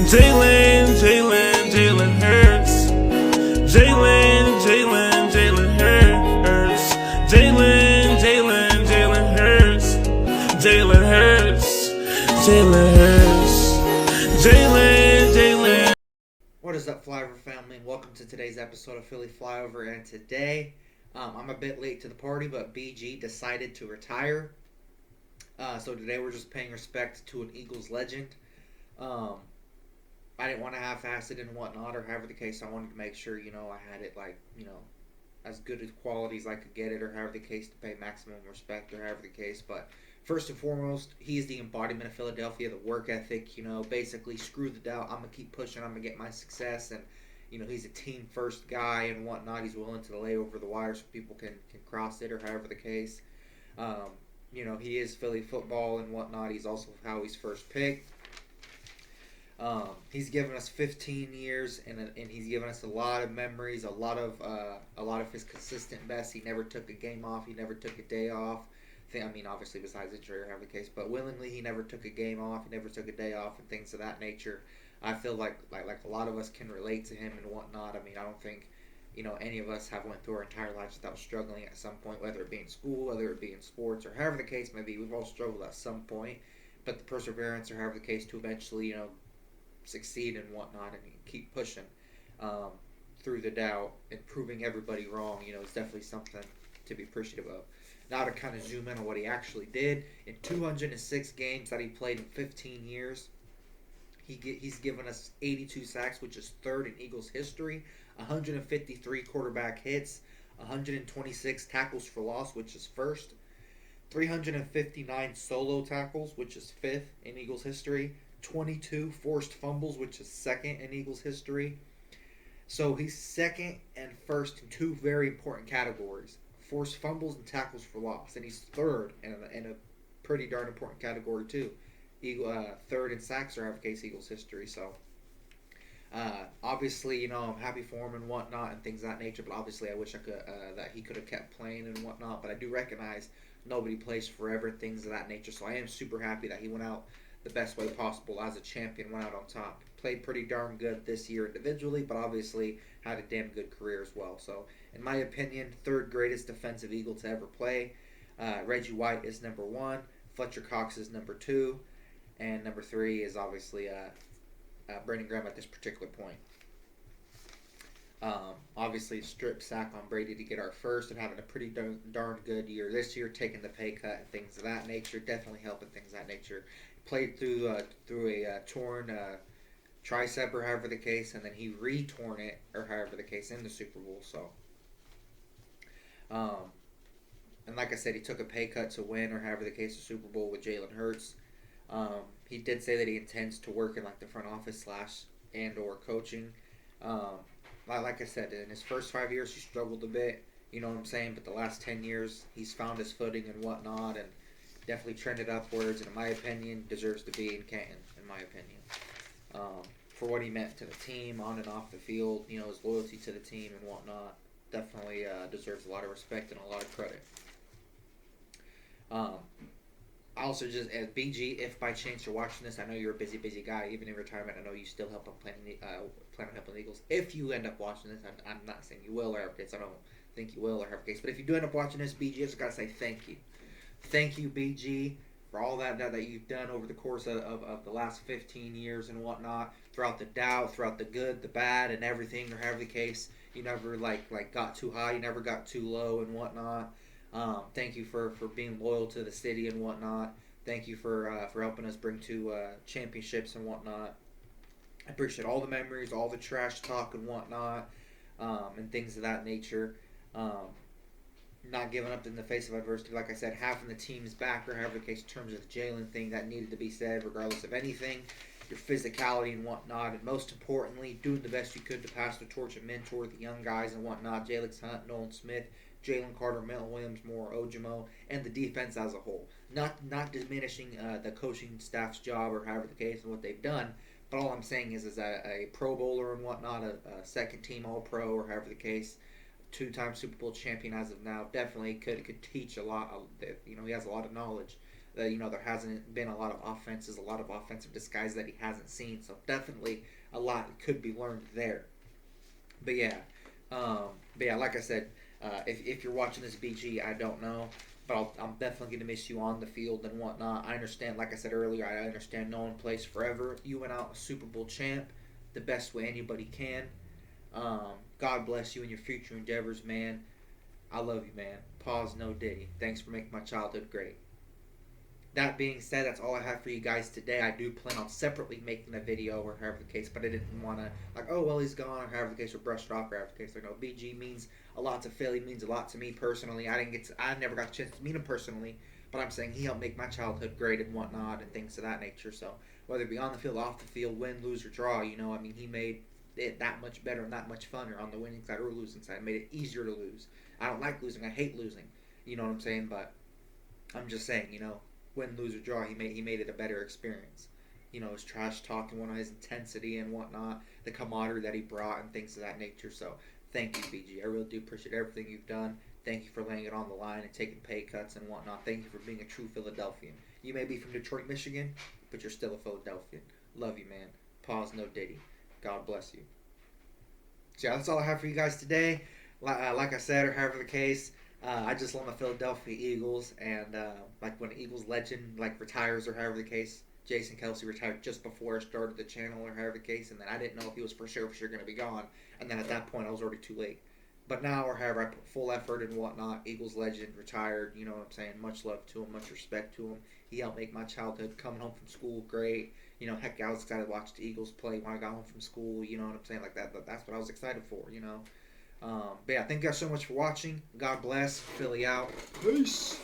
Jalen Hurts. Jalen Hurts. Jalen Hurts. Jalen Hurts. Jalen. What is up, Flyover family, and welcome to today's episode of Philly Flyover. And today, I'm a bit late to the party, but BG decided to retire. So today we're just paying respect to an Eagles legend. I didn't want to half-ass it and whatnot, or however the case. I wanted to make sure, I had it as good as quality as I could get it, or however the case, to pay maximum respect, or however the case. But first and foremost, he is the embodiment of Philadelphia, the work ethic, basically screw the doubt. I'm going to keep pushing, I'm going to get my success. And, he's a team-first guy and whatnot. He's willing to lay over the wire so people can cross it, or however the case. He is Philly football and whatnot. He's also how he's first picked. He's given us 15 years, and he's given us a lot of memories, a lot of his consistent best. He never took a game off. He never took a day off. Obviously besides injury or however the case, but willingly he never took a game off. He never took a day off and things of that nature. I feel like a lot of us can relate to him and whatnot. I don't think any of us have went through our entire lives without struggling at some point, whether it be in school, whether it be in sports, or however the case may be. We've all struggled at some point, but the perseverance, or however the case, to eventually succeed and whatnot, and keep pushing through the doubt and proving everybody wrong, is definitely something to be appreciative of. Now to kind of zoom in on what he actually did in 206 games that he played in 15 years. He's given us 82 sacks, which is third in Eagles history, 153 quarterback hits, 126 tackles for loss, which is first, 359 solo tackles, which is fifth in Eagles history, 22 forced fumbles, which is second in Eagles history. So he's second and first in two very important categories: forced fumbles and tackles for loss. And he's third in a pretty darn important category too. Third in sacks, or however case, Eagles history. So obviously, I'm happy for him and whatnot and things of that nature. But obviously, I wish I could that he could have kept playing and whatnot. But I do recognize nobody plays forever and things of that nature. So I am super happy that he went out the best way possible as a champion, went out on top. Played pretty darn good this year individually, but obviously had a damn good career as well. So, in my opinion, third greatest defensive Eagle to ever play. Reggie White is number one. Fletcher Cox is number two. And number three is obviously Brandon Graham at this particular point. Obviously, strip sack on Brady to get our first, and having a pretty darn good year this year, taking the pay cut and things of that nature, definitely helping things of that nature. Played through a torn tricep, or however the case, and then he re-torn it, or however the case, in the Super Bowl. So, and like I said, he took a pay cut to win, or however the case, the Super Bowl with Jalen Hurts. He did say that he intends to work in the front office / and or coaching. Like I said, in his first 5 years, he struggled a bit. You know what I'm saying? But the last 10 years, he's found his footing and whatnot, and definitely trended upwards, and in my opinion, deserves to be in Canton, in my opinion. For what he meant to the team, on and off the field, his loyalty to the team and whatnot, definitely deserves a lot of respect and a lot of credit. I also just, as BG, if by chance you're watching this, I know you're a busy guy, even in retirement. I know you still plan on helping the Eagles. If you end up watching this, I'm not saying you will, or have case. I don't think you will, or have case. But if you do end up watching this, BG, I just gotta say thank you. Thank you, BG, for all that you've done over the course of the last 15 years and whatnot, throughout the doubt, throughout the good, the bad, and everything, or however the case. You never got too high, you never got too low and whatnot. Thank you for being loyal to the city and whatnot. Thank you for helping us bring two championships and whatnot. I appreciate all the memories, all the trash talk and whatnot, and things of that nature. Not giving up in the face of adversity. Like I said, having the team's back, or however the case, in terms of the Jalen thing that needed to be said, regardless of anything. Your physicality and whatnot, and most importantly, doing the best you could to pass the torch and mentor the young guys and whatnot. Jalix Hunt, Nolan Smith, Jalen Carter, Milton Williams, Moore, Ojimo, and the defense as a whole. Not diminishing the coaching staff's job, or however the case, and what they've done. But all I'm saying is a Pro Bowler and whatnot, a second team All-Pro, or however the case, two-time Super Bowl champion as of now, definitely could teach a lot. He has a lot of knowledge. There hasn't been a lot of offenses, a lot of offensive disguise that he hasn't seen. So definitely a lot could be learned there. But yeah, like I said, if you're watching this, BG, I don't know, but I'm definitely gonna miss you on the field and whatnot. I understand, like I said earlier, I understand no one plays forever. You went out a Super Bowl champ, the best way anybody can. God bless you in your future endeavors, man. I love you, man. Pause, no Diddy. Thanks for making my childhood great. That being said, that's all I have for you guys today. I do plan on separately making a video or however the case, but I didn't want to, like, oh, well, he's gone, or however the case, or brushed off, or however the case. Like, no, BG means a lot to Philly, means a lot to me personally. I never got a chance to meet him personally, but I'm saying he helped make my childhood great and whatnot and things of that nature. So, whether it be on the field, off the field, win, lose, or draw, he made it that much better and that much funner on the winning side or losing side. It made it easier to lose. I don't like losing. I hate losing. You know what I'm saying? But I'm just saying, win, lose, or draw, he made it a better experience. His trash talk and his intensity and whatnot, the camaraderie that he brought and things of that nature. So thank you, BG. I really do appreciate everything you've done. Thank you for laying it on the line and taking pay cuts and whatnot. Thank you for being a true Philadelphian. You may be from Detroit, Michigan, but you're still a Philadelphian. Love you, man. Pause, no Diddy. God bless you. So yeah, that's all I have for you guys today. Like I said, or however the case, I just love the Philadelphia Eagles, and like when an Eagles legend retires or however the case, Jason Kelsey retired just before I started the channel or however the case, and then I didn't know if he was for sure going to be gone, and then at that point I was already too late. But now or however, I put full effort and whatnot. Eagles legend retired, you know what I'm saying? Much love to him, much respect to him. He helped make my childhood coming home from school great. Heck, I was excited to watch the Eagles play when I got home from school. You know what I'm saying? Like that. That's what I was excited for. But yeah, thank you guys so much for watching. God bless. Philly out. Peace.